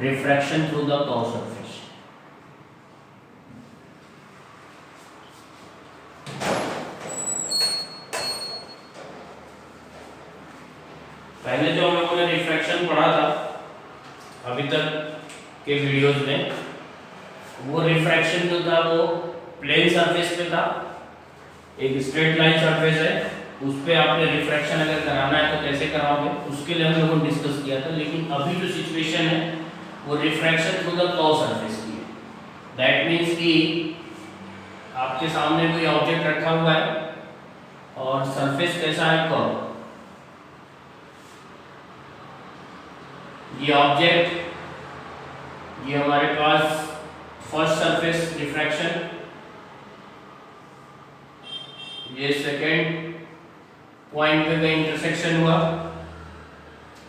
Refraction through the curve surface. पहले जो हम लोगों ने रिफ्रैक्शन पढ़ा था अभी तक के वीडियोस में, वो रिफ्रैक्शन जो था वो प्लेन सरफेस पे था, एक स्ट्रेट लाइन सरफेस है, उस पे आपने रिफ्रैक्शन अगर कराना है तो कैसे कराओगे, उसके लिए हम लोगों ने डिस्कस किया था। लेकिन अभी जो सिचुएशन है वो refraction through the curve surface की है। दैट मीन्स कि आपके सामने कोई ऑब्जेक्ट रखा हुआ है और सरफेस कैसा है, कर्व। ये ऑब्जेक्ट, ये हमारे पास फर्स्ट सरफेस रिफ्रैक्शन, ये सेकेंड पॉइंट पे इंटरसेक्शन हुआ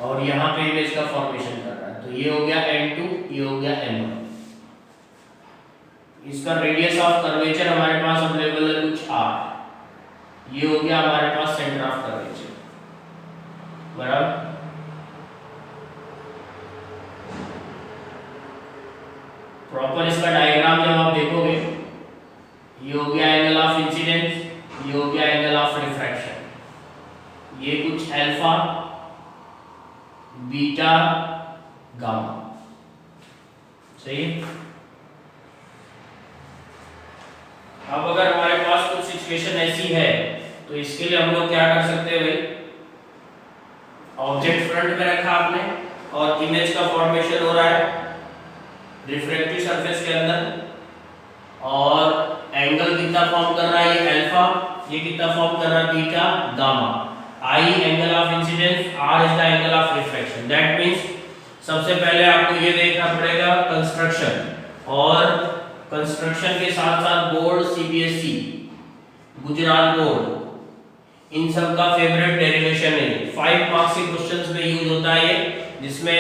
और यहाँ पे इमेज का फॉर्मेशन कर रहा है। तो ये हो गया n2, ये हो गया n1। इसका रेडियस ऑफ कर्वेचर हमारे पास अवेलेबल है कुछ r। ये हो गया हमारे पास सेंटर ऑफ कर्वेचर, बराबर। प्रॉपर इसका डायग्राम जब आप देखोगे, ये हो गया एंगल ऑफ इंसिडेंस, ये हो गया एंगल ऑफ रिफ्रैक्शन, ये कुछ अल्फा, बीटा, गामा, सही है। अब अगर हमारे पास कुछ सिचुएशन ऐसी है तो इसके लिए हम लोग क्या कर सकते हैं भाई, ऑब्जेक्ट फ्रंट में रखा आपने और इमेज का फॉर्मेशन हो रहा है रिफ्रैक्टिव सरफेस के अंदर, और एंगल कितना फॉर्म कर रहा है, ये अल्फा, ये कितना फॉर्म कर रहा है, beta, gamma. I angle of incidence, r is the angle of refraction. That means सबसे पहले आपको ये देखना पड़ेगा कंस्ट्रक्शन, और कंस्ट्रक्शन के साथ साथ बोर्ड, सीबीएसई, गुजरात बोर्ड, इन सब का फेवरेट डेरिवेशन है। 5 मार्क्स के क्वेश्चंस में यूज होता है ये, जिसमें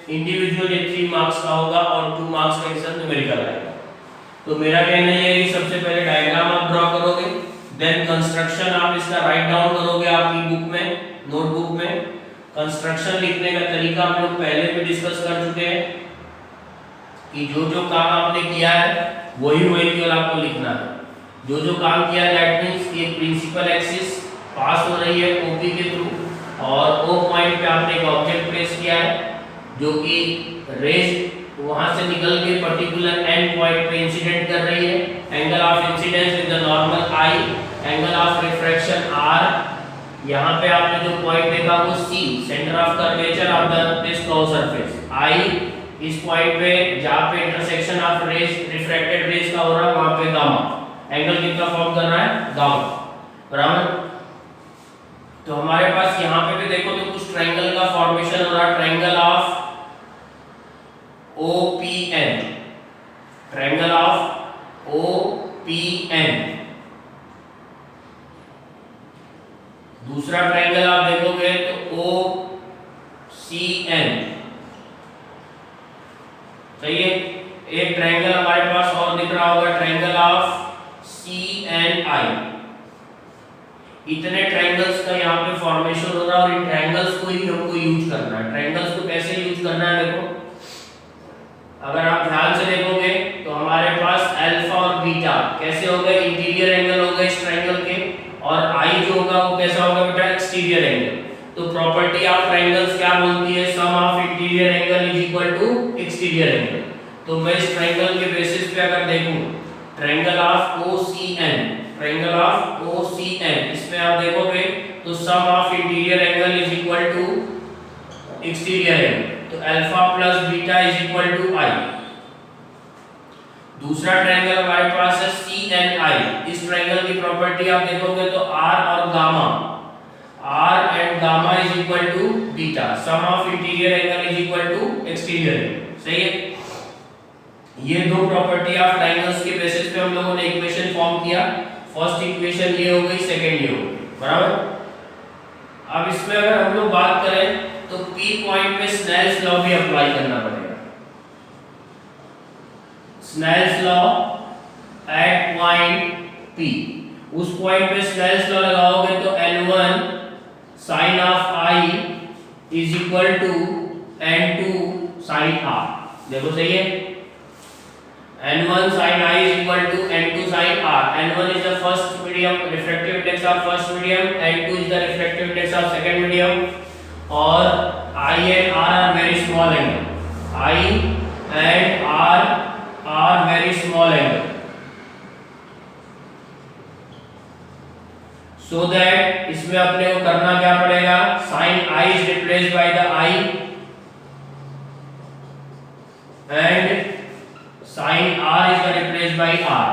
इंडिविजुअल 3 मार्क्स का होगा और 2 मार्क्स का इसका न्यूमेरिकल आएगा। तो मेरा कहना ये है कि सबसे पहले डायग्राम आप ड्रॉ करोगे, देन कंस्ट्रक्शन आप इसका राइट डाउन करोगे आपकी बुक में, नोटबुक में। कंस्ट्रक्शन लिखने का तरीका हम लोग पहले भी डिस्कस कर चुके हैं कि जो जो काम आपने किया है वही केवल आपको लिखना है। जो जो काम किया, दैट मींस कि प्रिंसिपल एक्सिस पास हो रही है ओपी के थ्रू, और ओ पॉइंट पे आपने एक ऑब्जेक्ट प्लेस किया है जो कि रेज वहां से निकल के पर्टिकुलर एंड पॉइंट पे इंसिडेंट कर रही है। Angle of incidence with the normal I, angle of refraction R. यहाँ पे आपने जो पॉइंट देखा वो C, centre of curvature of this curve surface. I इस पॉइंट पे जहाँ पे intersection of rays, refracted rays का हो रहा है, वहां पे गामा। एंगल कितना फॉर्म कर रहा है, गामा, बराबर। तो हमारे पास यहाँ पे भी देखो तो कुछ ट्रायंगल का फॉर्मेशन हो रहा है, triangle of OPN, triangle of OPN। दूसरा ट्रायंगल आप देखोगे तो OCN, सही है। एक ट्रायंगल हमारे पास और दिख रहा होगा, ट्रायंगल ऑफ CNI। इतने ट्रायंगल्स का यहाँ पे फॉर्मेशन हो रहा है और इन ट्रायंगल्स को ही हमको यूज करना है। ट्रायंगल्स को कैसे यूज करना है, देखो अगर आप ध्यान से देखोगे तो हमारे पास अल्फा और बीटा कैसे हो गए, इंटीरियर एंगल हो गए इस ट्रायंगल के, और आई जो होगा वो कैसा होगा बेटा, एक्सटीरियर एंगल। तो प्रॉपर्टी ऑफ ट्रायंगल्स क्या बोलती है, sum of interior angle is equal to exterior angle. तो मैं इस ट्रायंगल के बेसिस पे अगर देखूं, triangle of OCN, triangle of OCN, इसमें आप देखोगे तो sum of interior angle is equal to exterior angle. तो alpha plus beta is equal to I. दूसरा ट्रायंगल हमारे पास है CNI। इस ट्रायंगल की प्रॉपर्टी आप देखोगे तो R और gamma, R and gamma is equal to beta, sum of interior angle is equal to exterior angle, सही है। ये दो प्रॉपर्टी ऑफ ट्रायंगल्स के बेसिस पे हम लोगों ने इक्वेशन फॉर्म किया। फर्स्ट इक्वेशन ये हो गई, सेकंड ये हो गई, बराबर। अब इसमें अगर हम लोग बात करें तो P पॉइंट पे स्नेल्स लॉ भी अप्लाई करना पड़ेगा। Snell's law at point P, उस पॉइंट पे स्नेल्स लॉ लगाओगे तो N1 sin of I is equal to N2 sin R। देखो सही है, n1 sin I is equal to n2 sin R. n1 is the first medium, refractive index of first medium, n2 is the refractive index of second medium, और I and R are very small angle. I and R are very small angle. So that इसमें अपने को करना क्या पड़ेगा, sin I is replaced by the I and sin R is replaced by R.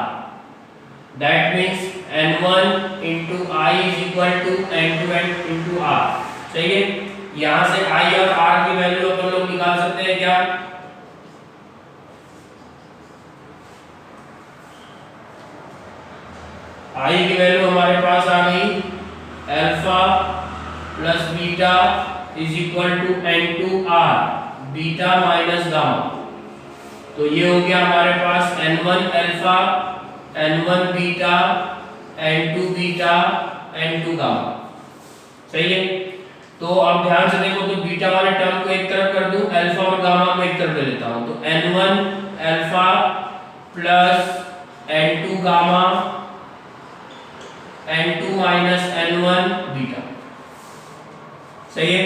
That means n1 into I is equal to n2 into R. सही है, यहाँ से I और R की वैल्यू अपन लोग निकाल सकते हैं क्या, I की वैल्यू हमारे पास आ गई alpha plus beta is equal to n2R, beta minus gamma. तो ये हो गया हमारे पास n1 alpha, n1 beta, n2 beta, n2 gamma. सही है, तो अब ध्यान से देखो, तो बीटा वाले टर्म को एक तरफ कर दूं, अल्फा और गामा को एक तरफ ले लेता हूं, तो n1 alpha plus n2 gamma, n2 minus n1 beta. सही है,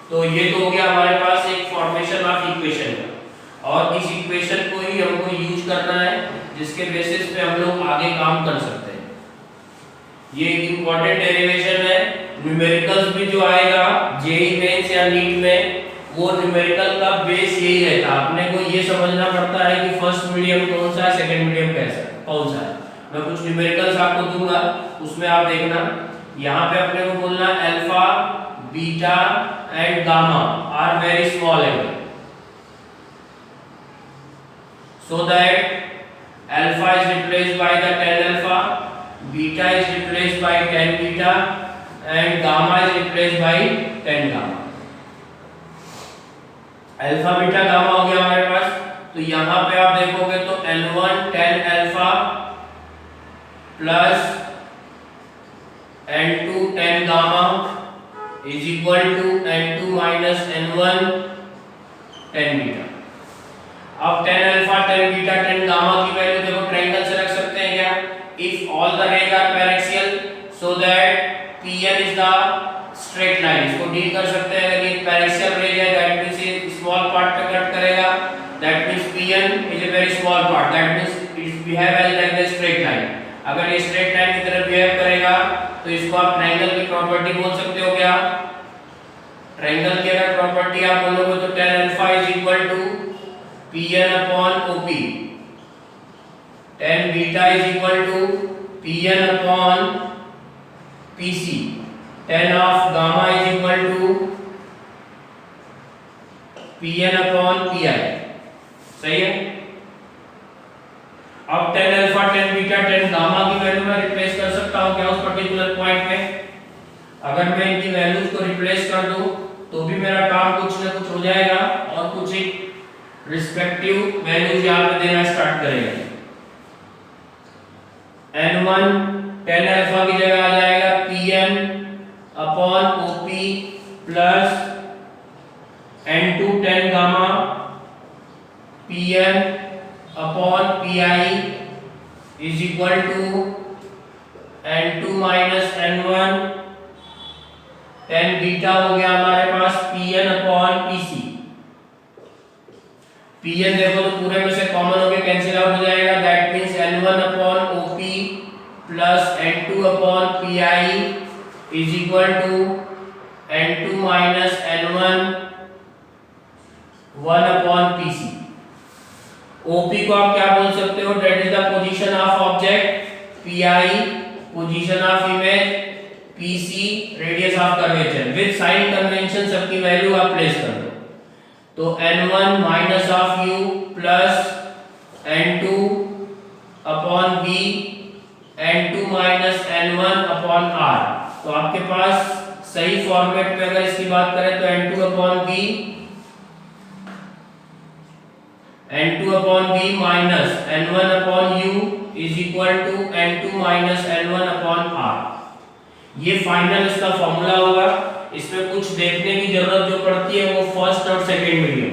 तो ये तो हो गया हमारे पास एक फॉर्मेशन ऑफ इक्वेशन का, और इस इक्वेशन को ही हमको यूज करना है, जिसके बेसिस पे हम लोग आगे काम कर सकते हैं। ये एक इम्पोर्टेंट डेरिवेशन है, न्यूमेरिकल्स भी जो आएगा जेईई मेंस या नीट में, वो न्यूमेरिकल का बेस यही रहता है। अपने को ये समझना पड़ता है कि फर्स्ट मीडियम कौन सा है, सेकंड मीडियम कैसा है, कौन सा है। मैं कुछ न्यूमेरिकल्स आपको दूंगा, उसमें आप देखना, यहाँ पे अपने को बोलना alpha, beta and gamma are very small angle, so that alpha is replaced by the tan alpha, beta is replaced by tan beta and gamma is replaced by tan gamma. Alpha beta gamma हो गया हमारे पास, तो यहाँ पे आप देखोगे तो n1 tan alpha plus n2 tan gamma is equal to n2 minus n1 tan beta। अब tan alpha, tan beta, tan gamma की वैल्यू देखो ट्रायंगल से रख सकते हैं क्या, if all the rays are paraxial so that Pn is the straight line. इसको deal कर सकते हैं, अगर ये पैरेक्सियल रेज है दैट मींस ये स्मॉल पार्ट पे कट करेगा, that means Pn is a very small part, that means it behave as like the straight line. अगर ये स्ट्रेट लाइन की तरह बिहेव करेगा तो इसको आप ट्रायंगल की प्रॉपर्टी बोल सकते हो क्या, ट्रायंगल की अगर प्रॉपर्टी आप बोलोगे तो tan alpha is equal to Pn upon OP, tan beta is equal to Pn upon PC, tan of gamma is equal to Pn upon Pi। सही है, अब tan alpha, tan beta, tan gamma की value मैं replace कर सकता हूं क्या उस पर्टिकुलर पॉइंट पे, अगर मैं इनकी वैल्यूज को रिप्लेस कर दूं तो भी मेरा काम कुछ ना कुछ हो जाएगा, और कुछ एक रिस्पेक्टिव वैल्यूज यहाँ पे देना स्टार्ट करेगा। n1 tan अल्फा की जगह आ जाएगा Pn upon OP plus n2 tan gamma Pn upon Pi is equal to n2 minus n1 tan beta हो गया हमारे पास Pn अपॉन Pc। Pn देखो तो पूरे में से कॉमन होके कैंसिल आउट हो जाएगा, that means n1 upon OP plus n2 upon Pi is equal to n2 minus n1 1 upon Pc। OP को आप क्या बोल सकते हो, that is the position of object, Pi position of image, Pc radius of curvature. With sign convention सबकी value आप place कर दो, तो n1 minus of u plus n2 upon v, n2 minus n1 upon r। तो आपके पास सही format में अगर इसकी बात करें तो n2 upon v, n2 upon v minus n1 upon u is equal to n2 minus n1 upon r। ये फाइनल इसका फॉर्मूला होगा। इसमें कुछ देखने की जरूरत जो पड़ती है वो फर्स्ट और सेकंड मीडियम,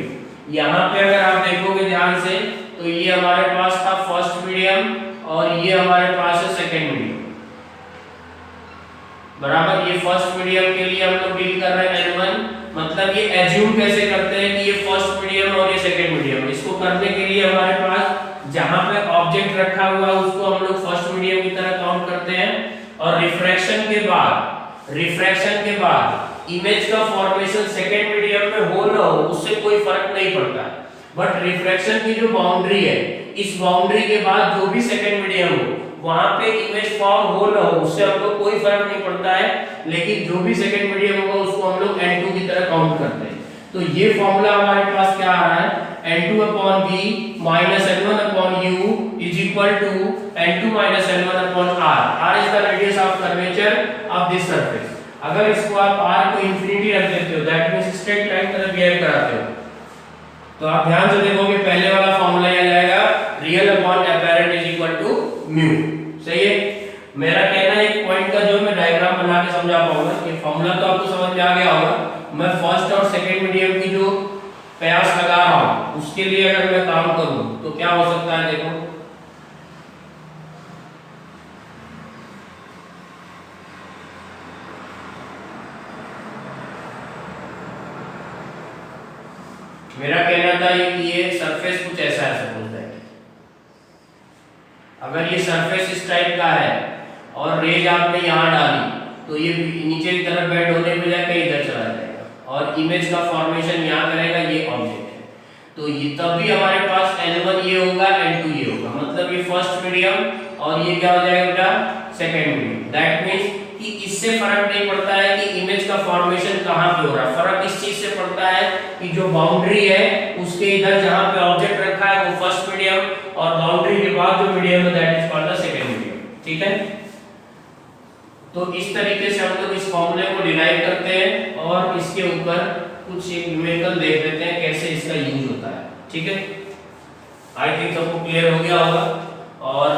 यहाँ पे अगर आप देखोगे ध्यान से तो ये हमारे पास था फर्स्ट मीडियम और ये हमारे पास है सेकेंड मीडियम, बराबर। ये फर्स्ट मीडियम के लिए हम लोग डील कर रहे हैं N1, मतलब ये एज्यूम कैसे करते हैं कि ये फर्स्ट मीडियम और ये सेकेंड मीडियम। इसको करने के लिए हमारे पास जहां पे ऑब्जेक्ट रखा हुआ है उसको हम लोग फर्स्ट मीडियम की तरह काउंट करते हैं, और रिफ्रैक्शन के बाद इमेज का फॉर्मेशन सेकेंड मीडियम में हो ना हो उससे कोई फर्क नहीं पड़ता, बट रिफ्रैक्शन की जो बाउंड्री है, इस बाउंड्री के बाद जो भी सेकेंड मीडियम हो वहां पे इमेज फॉर्म हो ना हो उससे हमको कोई फर्क नहीं पड़ता है, लेकिन जो भी सेकेंड मीडियम होगा उसको हम लोग N2 की तरह काउंट करते हैं। तो ये फॉर्मूला हमारे पास क्या आ रहा है, N2/V minus N1/U is equal to N2 minus N1/R। R is the radius of curvature of this surface। अगर इसको आप R को इंफिनिटी रख देते हो, दैट मींस स्ट्रेट लाइन तरह बिहेव कराते हो, तो आप ध्यान से देखोगे पहले वाला फॉर्मूला आ जाएगा real upon apparent is equal to mu. सही है। मेरा कहना है एक पॉइंट का जो मैं डायग्राम बना के समझा पाऊंगा, ये फॉर्मूला तो आपको समझ में आ गया होगा। मैं फर्स्ट और सेकंड मीडियम की जो प्रयास लगा रहा हूं उसके लिए अगर मैं काम करूं तो क्या हो सकता है, देखो मेरा कहना था कि ये सरफेस कुछ ऐसा है, सपोज दैट अगर ये सरफेस इस टाइप का है और रेज आपने यहाँ डाली तो ये नीचे की तरफ बेंड होने के बजाय कहीं इधर चला जाएगा और इमेज का फॉर्मेशन यहाँ करेगा, ये ऑब्जेक्ट है। तो ये तब भी हमारे पास N1 ये होगा, N2 ये होगा, मतलब ये फर्स्ट मीडियम और ये क्या हो जाएगा बेटा, सेकेंड मीडियम। दैट मींस कि इससे फर्क नहीं पड़ता है कि इमेज का फॉर्मेशन कहाँ पे हो रहा है, फर्क इस चीज से पड़ता है कि जो बाउंड्री है उसके इधर जहाँ पे ऑब्जेक्ट रखा है वो फर्स्ट मीडियम और बाउंड्री के बाद जो मीडियम है that is called the second medium. ठीक है। तो इस तरीके से हम लोग इस फॉर्मूले को डिराइव करते हैं और इसके ऊपर कुछ एक न्यूमेरिकल देख लेते हैं कैसे इसका यूज होता है। ठीक है। आई थिंक सबको क्लियर हो गया होगा, और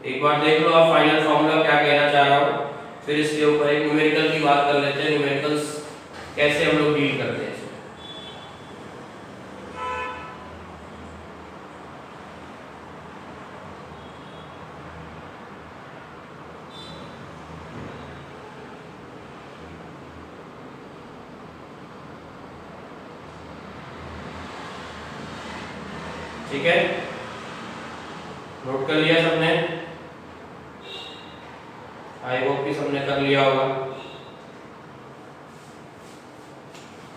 एक बार देख लो आप फाइनल फॉर्मूला क्या कहना चाह रहा हूँ, फिर इसके ऊपर एक न्यूमेरिकल की बात कर लेते हैं, न्यूमेरिकल्स कैसे हम लोग डील करते हैं। ठीक है, नोट कर लिया सबने, आई होप कि सबने कर लिया होगा।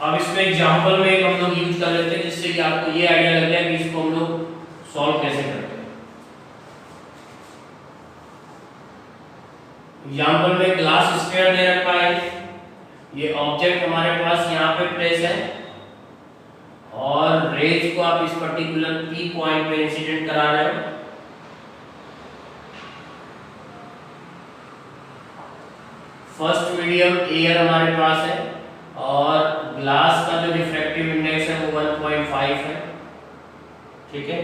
अब इसमें एग्जांपल में एक हम लोग यूज कर लेते हैं जिससे कि आपको ये आइडिया लग जाए कि इसको हम लोग सॉल्व कैसे करते हैं। एग्जांपल में ग्लास स्फीयर दे रखा है, ये ऑब्जेक्ट हमारे पास यहाँ पे प्लेस है और रेज को आप इस पर्टिकुलर पी पॉइंट पे इंसिडेंट करा रहे हो। फर्स्ट मीडियम एयर हमारे पास है और ग्लास का जो रिफ्रैक्टिव इंडेक्स है वो 1.5 है। ठीक है।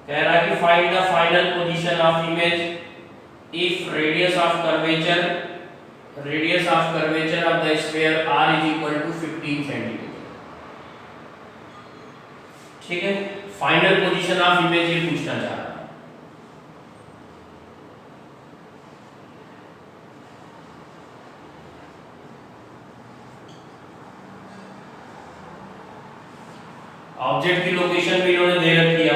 कह रहा है कि find the final position of image if radius of curvature of the sphere r is equal to 15 centimetre. ठीक है। फाइनल पोजीशन ऑफ इमेज ये पूछना चाह रहा है। ऑब्जेक्ट की लोकेशन भी इन्होंने दे रखी है,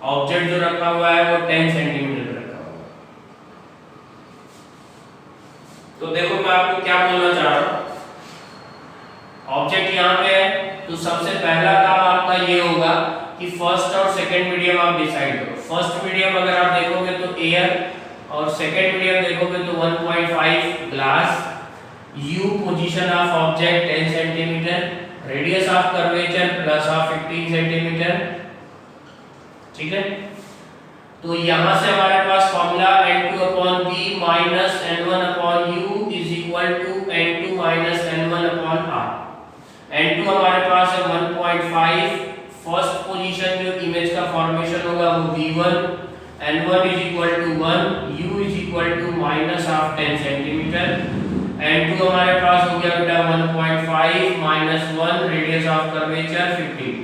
ऑब्जेक्ट जो रखा हुआ है वो 10 सेंटीमीटर रखा हुआ है। तो देखो मैं आपको क्या बोलना चाह रहा हूं, ऑब्जेक्ट यहाँ पे है तो सबसे पहला काम आपका ये होगा कि फर्स्ट और सेकंड मीडियम आप डिसाइड करो। फर्स्ट मीडियम अगर आप देखोगे तो एयर और सेकंड मीडियम देखोगे तो 1.5 glass, u position of object 10 centimetre, radius of curvature plus of 15 centimetre. ठीक है। तो यहां से हमारे पास formula N2/V minus N1/U is equal to N2 minus N1/R। N2 हमारे पास है 1.5, फर्स्ट पोजीशन जो इमेज का फॉर्मेशन होगा वो V1, N1 is equal to 1, U is equal to minus of 10 centimetre, n2 हमारे पास हो गया बेटा 1.5 माइनस 1, रेडियस ऑफ कर्वेचर 15।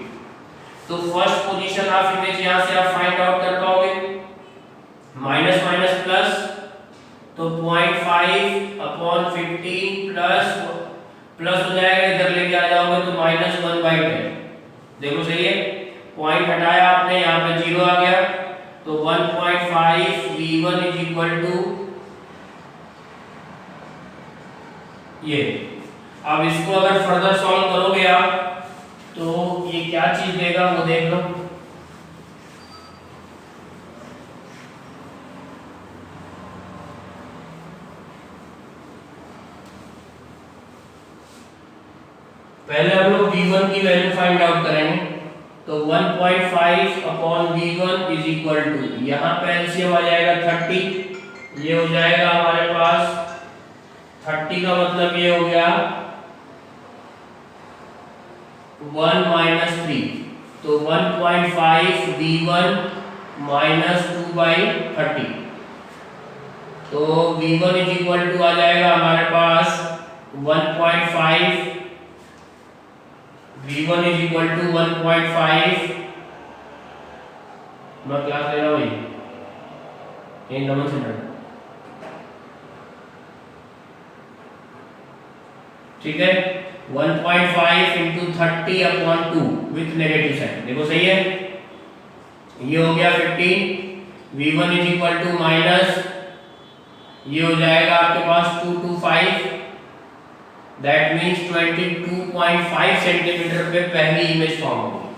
तो फर्स्ट पोजीशन ऑफ इमेज यहां से आप फाइंड आउट कर पाओगे, माइनस माइनस प्लस, तो 0.5 अपॉन 15 प्लस प्लस हो जाएगा, इधर लेके आ जाओगे तो माइनस 1/10। देखो सही है, पॉइंट हटाया आपने, यहाँ पे 0 आ गया, तो 1.5 v1 इज इक्वल टू ये। अब इसको अगर फर्दर सॉल्व करोगे आप तो ये क्या चीज देगा वो देख लो। पहले हम लोग v1 की वैल्यू फाइंड आउट करेंगे, तो 1.5 upon v1 is equal to, यहाँ पे एलसीएम आ जाएगा 30, ये हो जाएगा हमारे पास 30 का मतलब ये हो गया 1 माइनस 3, तो 1.5 v1 माइनस 2/30, तो v1 इज इक्वल टू आ जाएगा हमारे पास 1.5 v1 इज इक्वल टू 1.5, मैं क्लास ले रहा हूँ भाई, ये डबल सेंटर, ठीक है, 1.5 into 30 upon 2 with negative sign. देखो सही है, ये हो गया 15, v1 is equal to minus, ये हो जाएगा आपके पास 225, दैट मीन्स 22.5 सेंटीमीटर पे पहली इमेज फॉर्म होगी।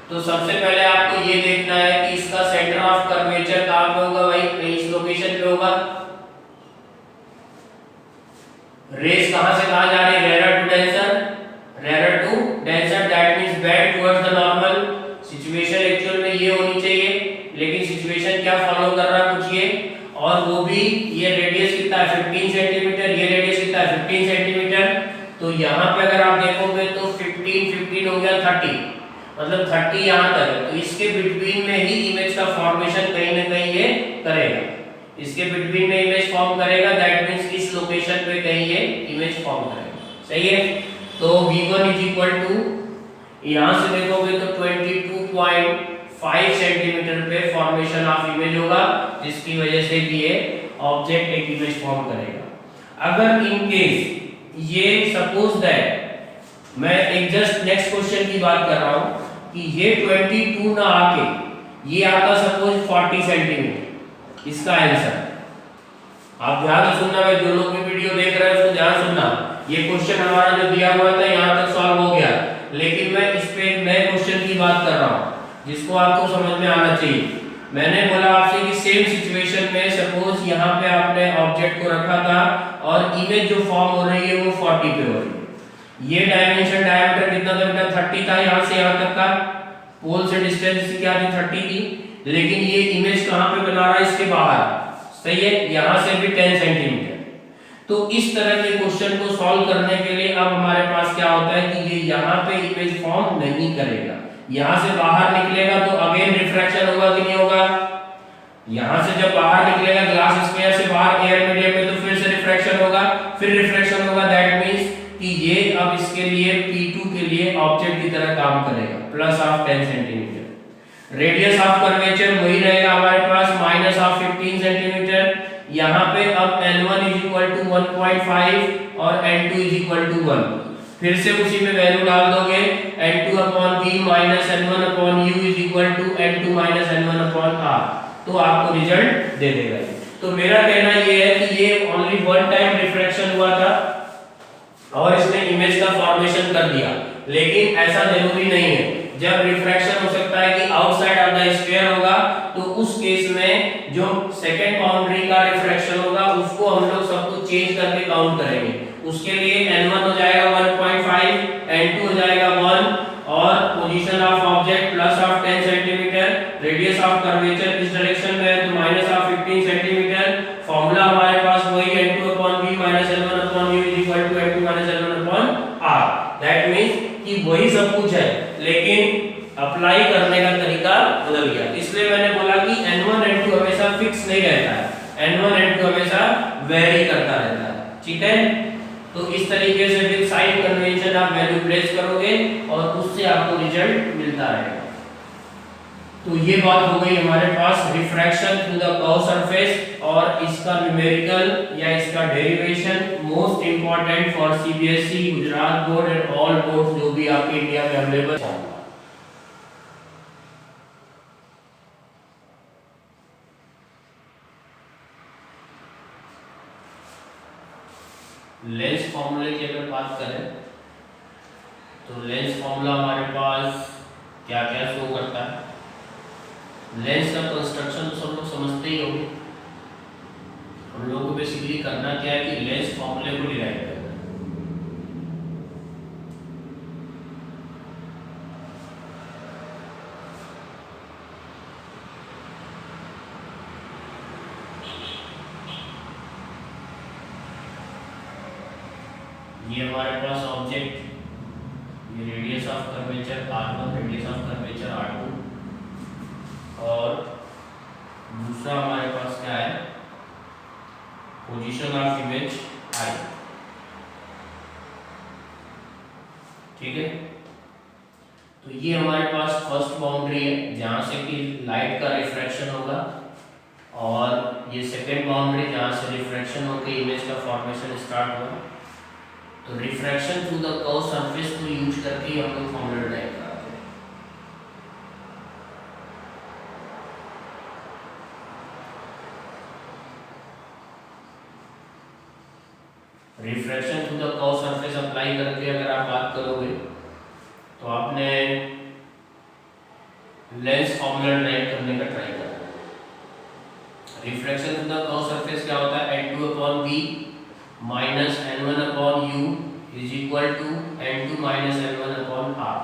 तो सबसे पहले आपको ये देखना है कि इसका सेंटर ऑफ कर्वेचर कहाँ पे होगा भाई, इस लोकेशन पे होगा। रेस कहां से कहां जा रही है, rarer to denser, that means bend towards the normal. Situation actual में ये होनी चाहिए, लेकिन सिचुएशन क्या फॉलो कर रहा है कुछ ये, और वो भी ये रेडियस कितना है 15 सेंटीमीटर, ये रेडियस कितना है 15 सेंटीमीटर। तो यहाँ पे अगर आप देखोगे तो 15 हो गया 30, मतलब 30 यहाँ तक है, तो इसके बिटवीन में ही इमेज का फॉर्मेशन कहीं ना कहीं ये करेगा, इसके बिटवीन में इमेज फॉर्म करेगा, दैट मींस इस लोकेशन पे कहीं ये इमेज फॉर्म करेगा। सही है, तो v1 इज इक्वल टू, यहां से देखोगे तो 22.5 सेंटीमीटर पे फॉर्मेशन ऑफ इमेज होगा, जिसकी वजह से भी ये ऑब्जेक्ट एक इमेज फॉर्म करेगा। अगर इन केस ये सपोज दैट, मैं एक जस्ट नेक्स्ट क्वेश्चन की बात कर रहा हूं कि ये 22 ना आके ये आता सपोज 40 सेंटीमीटर, इसका आंसर आप ध्यान से सुनना, जो लोग भी वीडियो देख रहे हैं उसको ध्यान सुनना। ये क्वेश्चन हमारा जो दिया हुआ था यहाँ तक सॉल्व हो गया, लेकिन मैं इस पे एक नए क्वेश्चन की बात कर रहा हूँ जिसको आपको समझ में आना चाहिए। मैंने बोला आपसे कि सेम सिचुएशन में सपोज यहाँ पे आपने ऑब्जेक्ट को रखा था और इमेज जो फॉर्म हो रही है वो 40 पे हो रही है। ये डायमेंशन डायमीटर कितना था बेटा 30 था, यहाँ से यहाँ तक का पोल से डिस्टेंस क्या थी 30 थी, लेकिन ये इमेज कहाँ पे बना रहा है, इसके बाहर। सही है, यहाँ से भी 10 सेंटीमीटर। तो इस तरह के क्वेश्चन को सॉल्व करने के लिए अब हमारे पास क्या होता है कि ये यहाँ पे इमेज फॉर्म नहीं करेगा, यहाँ से बाहर निकलेगा तो अगेन रिफ्रैक्शन होगा कि नहीं होगा। यहाँ से जब बाहर निकलेगा ग्लास स्फीयर से बाहर एयर मीडियम में, तो फिर से रिफ्रैक्शन होगा, फिर रिफ्रैक्शन होगा, दैट मींस कि ये अब इसके लिए P2 के लिए ऑब्जेक्ट की तरह काम करेगा, plus of 10 centimetre. Radius of curvature वही रहेगा हमारे पास, माइनस ऑफ 15 सेंटीमीटर। यहाँ पे अब N1 इज इक्वल टू 1.5 और N2 इज इक्वल टू 1, फिर से उसी में वैल्यू डाल दोगे, N2 upon V minus N1 upon U is equal to N2 minus N1 upon R, तो आपको रिजल्ट दे देगा। तो मेरा कहना ये है कि ये ओनली वन टाइम रिफ्रैक्शन हुआ था और इसने इमेज का फॉर्मेशन कर दिया, लेकिन ऐसा जरूरी नहीं है। जब रिफ्रैक्शन हो सकता है कि आउटसाइड ऑफ द स्फीयर होगा, तो उस केस में जो सेकंड बाउंड्री का रिफ्रैक्शन होगा उसको हम लोग सब कुछ चेंज करके काउंट करेंगे। उसके लिए N1 हो जाएगा 1.5, N2 हो जाएगा 1 और position of object plus of 10 centimetre, radius of curvature इस डायरेक्शन में है तो माइनस ऑफ 15 सेंटीमीटर। फार्मूला हमारे पास वही N2 upon V minus N1 upon U is equal to N2 minus N1 upon R। That means कि वही सब कुछ है, लेकिन अप्लाई करने का तरीका बदल गया। इसलिए मैंने बोला कि N1 N2 हमेशा फिक्स नहीं रहता है, N1 N2 हमेशा वेरी करता रहता है। ठीक है। तो इस तरीके से फिर साइन कन्वेंशन आप वैल्यू प्लेस करोगे और उससे आपको रिजल्ट मिलता रहेगा। तो ये बात हो गई हमारे पास refraction through the curve surface और इसका न्यूमेरिकल या इसका derivation most important for CBSE, Gujarat board and all boards जो भी आपके इंडिया में अवेलेबल है। लेंस फॉर्मूले की अगर बात करें तो लेंस फॉर्मूला हमारे पास क्या क्या शो करता है। लेंस का कंस्ट्रक्शन तो सब लोग समझते ही होंगे। हम लोगों को बेसिकली करना क्या है कि लेंस फॉर्मूले को डिराइव करना है। ये हमारे पास ऑब्जेक्ट, ये radius of curvature r1, radius of curvature r2 और दूसरा हमारे पास क्या है, पोजीशन ऑफ इमेज I। ठीक है। तो ये हमारे पास फर्स्ट बाउंड्री है जहां से कि लाइट का रिफ्रैक्शन होगा और ये सेकेंड बाउंड्री जहां से रिफ्रैक्शन होकर इमेज का फॉर्मेशन स्टार्ट होगा। तो refraction through the curve surface को यूज करके हम लोग फॉर्मूला ड्राइव कराते हैं। Refraction through the curve surface apply करके अगर आप बात करोगे तो आपने लेंस फॉर्मूला ड्राइव करने का ट्राई करना है। Refraction through the curve surface क्या होता है, n2/v minus n1/u is equal to n2 minus n1/r।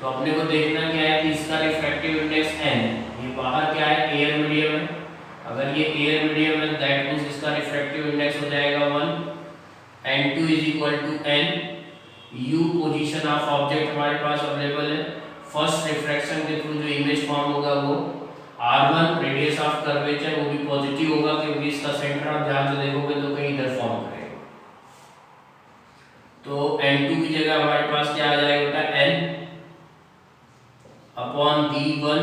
तो अपने को देखना क्या है कि इसका रिफ्रैक्टिव इंडेक्स n, ये बाहर क्या है, एयर मीडियम है। अगर ये एयर मीडियम है दैट मींस इसका रिफ्रैक्टिव इंडेक्स हो जाएगा 1। n2 is equal to n, u position of object हमारे पास अवेलेबल है। फर्स्ट रिफ्रैक्शन के थ्रू जो इमेज फॉर्म होगा वो r1, रेडियस ऑफ कर्वेचर वो भी पॉजिटिव होगा क्योंकि इसका सेंटर आप ध्यान से देखोगे तो कहीं इधर फॉर्म करेगा। तो n2 की जगह हमारे पास क्या आ जाएगा, n upon v1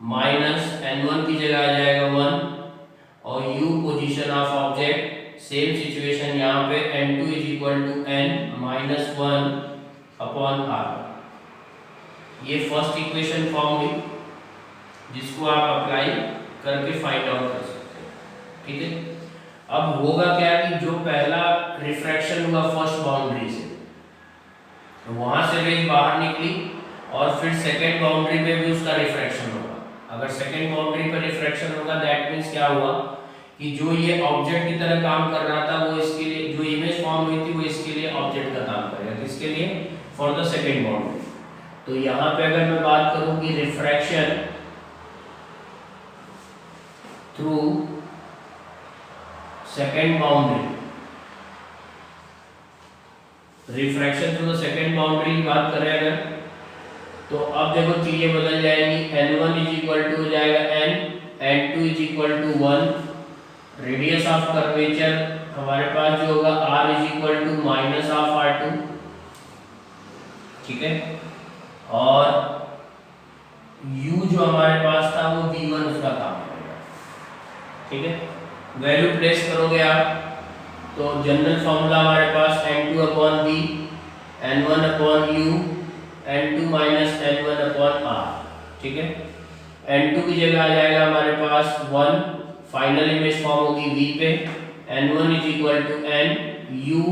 minus n1 की जगह आ जाएगा 1 और u position of object same situation यहाँ पे n2 is equal to n minus 1 upon r। ये फर्स्ट इक्वेशन फॉर्म हुई जिसको आप अप्लाई करके फाइंड आउट कर सकते हैं। ठीक है। अब होगा क्या कि जो पहला रिफ्रैक्शन हुआ फर्स्ट बाउंड्री से, तो वहां से रेज बाहर निकली और फिर सेकेंड बाउंड्री पे भी उसका रिफ्रैक्शन होगा। अगर सेकेंड बाउंड्री पर रिफ्रैक्शन होगा दैट मींस क्या हुआ कि जो ये ऑब्जेक्ट की तरह काम कर रहा था वो इसके लिए, जो इमेज फॉर्म हुई थी वो इसके लिए ऑब्जेक्ट का काम करेगा। किसके लिए, फॉर द सेकेंड बाउंड्री। तो यहाँ पे अगर मैं बात करूं कि refraction through second boundary, refraction through the second boundary की बात करें अगर, तो अब देखो चीजें बदल जाएंगी। n1 इज इक्वल टू हो जाएगा n, n2 is equal to 1, radius of curvature हमारे पास जो होगा r is equal to minus of r2। ठीक है। और u जो हमारे पास था वो v1 उसका काम करेगा। ठीक है। वैल्यू प्लेस करोगे आप तो जनरल फॉर्मूला हमारे पास n2/v, n1/u, n2 minus n1/r। ठीक है। n2 की जगह आ जाएगा हमारे पास 1, फाइनल इमेज फॉर्म होगी v पे, n1 is equal to n, u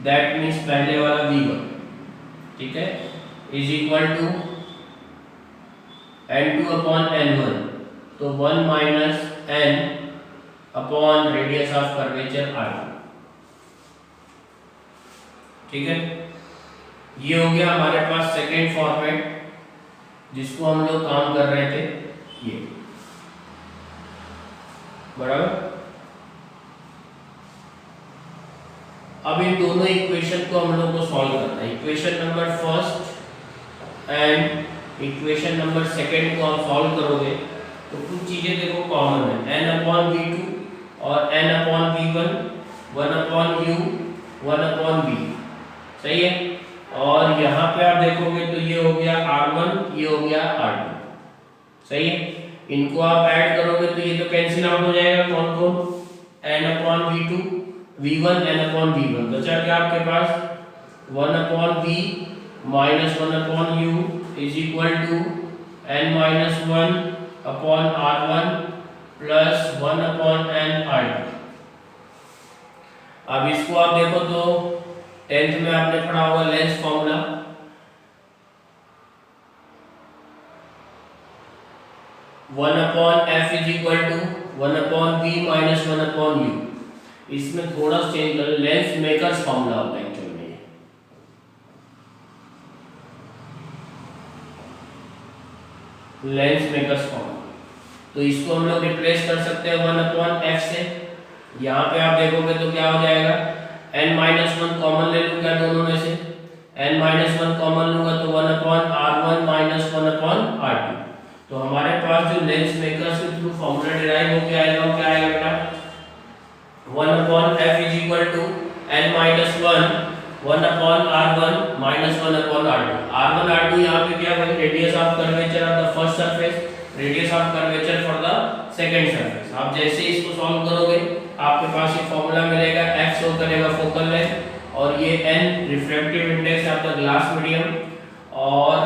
that means पहले वाला v1। ठीक है। इज इक्वल टू n2/n1, तो 1 minus n upon radius of curvature r2। ठीक है। ये हो गया हमारे पास सेकेंड फॉर्मेट जिसको हम लोग काम कर रहे थे, ये बराबर। अब इन दोनों इक्वेशन को हम लोग को सॉल्व करना है। Equation number first and equation number second को आप सॉल्व करोगे तो कुछ चीजें देखो कॉमन है, n/v2 और n upon v1 1 upon u 1 upon v। सही है। और यहाँ पे आप देखोगे तो ये हो गया r1, ये हो गया r2। सही है। इनको आप ऐड करोगे तो ये तो कैंसिल आउट हो जाएगा। कौन कौन? n upon v2 v1 n upon v1। बचा क्या आपके पास 1 upon v minus 1 upon u is equal to n minus 1 upon r1 plus 1 upon n r2। अब इसको आप देखो तो 10th में आपने पढ़ा होगा lens formula. One upon F is equal to 1 upon v minus 1 upon u। इसमें थोड़ा चेंज कर, लेंस मेकर्स फॉर्मूला होता है एक्चुअल में। लेंस मेकर्स फॉर्मूला, तो इसको हम लोग रिप्लेस कर सकते हैं 1 अपॉन एफ से। यहाँ पे आप देखोगे तो क्या हो जाएगा, n माइनस 1 कॉमन ले लूंगा दोनों में से, n माइनस 1 कॉमन लूंगा तो 1 upon r1 minus 1 upon r2। तो हमारे पास जो लेंस मेकर्स के थ्रू फॉर्मूला डिराइव हो गया आएगा, वो क्या आएगा बेटा 1 upon f is equal to n minus 1 upon r1 minus 1 upon r2। r1 r2 यहाँ पे क्या है, radius of curvature of the first surface, radius of curvature for the second surface. आप जैसे इसको सॉल्व करोगे आपके पास ये फॉर्मूला मिलेगा, f शो करेगा फोकल लेंथ और ये n refractive index of the glass medium, और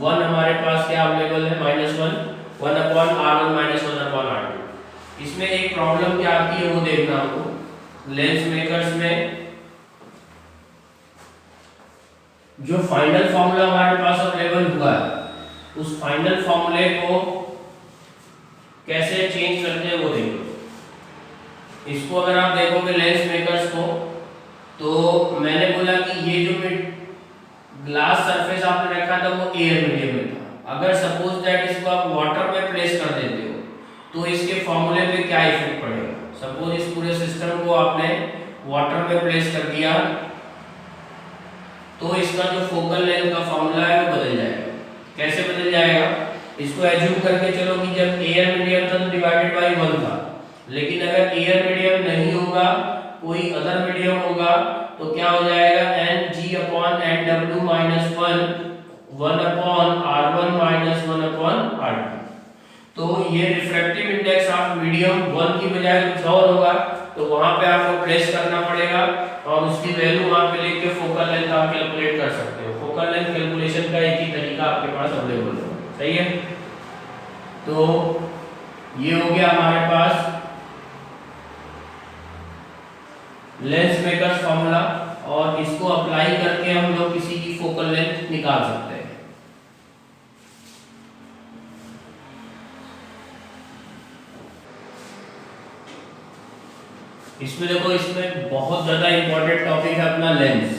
1 हमारे पास क्या अवेलेबल है -1 upon r1 minus 1 upon r2। इसमें एक प्रॉब्लम क्या आती है वो देखना आपको। लेंस मेकर्स में जो फाइनल फॉर्मूला हमारे पास अवेलेबल हुआ है उस फाइनल फॉर्मूले को कैसे चेंज करते हैं वो देखो। इसको अगर आप देखोगे लेंस मेकर्स को, तो मैंने बोला कि ये जो ग्लास सरफेस आपने रखा था वो एयर मीडियम में था। अगर सपोज दैट इसको आप वाटर में प्लेस कर देते हो तो इसके फॉर्मूले पे क्या इफेक्ट पड़ेगा। सपोज इस पूरे सिस्टम को आपने वाटर में प्लेस कर दिया तो इसका जो फोकल लेंथ का फॉर्मूला है वो बदल जाएगा। कैसे बदल जाएगा, इसको एज्यूम करके चलो कि जब एयर मीडियम था तो डिवाइडेड बाय 1 था, लेकिन अगर एयर मीडियम नहीं होगा कोई अदर मीडियम होगा तो क्या हो जाएगा Ng upon Nw minus 1 upon R1 minus 1 upon R2। तो ये रिफ्रैक्टिव इंडेक्स ऑफ मीडियम 1 की बजाय कुछ और होगा, तो वहां पे आपको प्लेस करना पड़ेगा और उसकी वैल्यू वहां पे लेके फोकल लेंथ आप कैलकुलेट कर सकते हो। फोकल लेंथ कैलकुलेशन का एक ही तरीका आपके पास अवेलेबल है। सही है। तो ये हो गया हमारे पास लेंस मेकर्स फॉर्मूला, और इसको अप्लाई करके हम लोग किसी की फोकल लेंथ निकाल सकते हैं। इसमें देखो, इसमें बहुत ज्यादा इंपॉर्टेंट टॉपिक है अपना लेंस।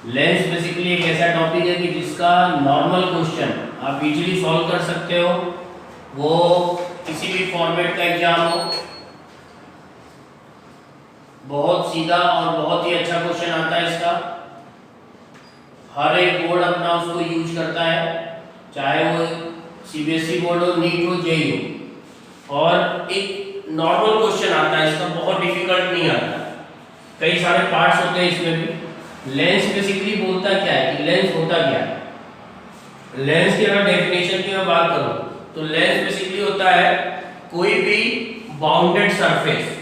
लेंस बेसिकली एक ऐसा टॉपिक है कि जिसका नॉर्मल क्वेश्चन आप इजीली सॉल्व कर सकते हो, वो किसी भी फॉर्मेट का एग्जाम हो, बहुत सीधा और बहुत ही अच्छा क्वेश्चन आता है इसका। हर एक बोर्ड अपना उसको यूज करता है, चाहे वो सीबीएसई बोर्ड हो, नीट हो, जेईई हो, और एक नॉर्मल क्वेश्चन आता है इसका, बहुत डिफिकल्ट नहीं आता। कई सारे पार्ट्स होते हैं इसमें भी। लेंस बेसिकली बोलता क्या है कि लेंस होता क्या है। लेंस की अगर डेफिनेशन की मैं बात करूं तो लेंस बेसिकली होता है कोई भी bounded surface,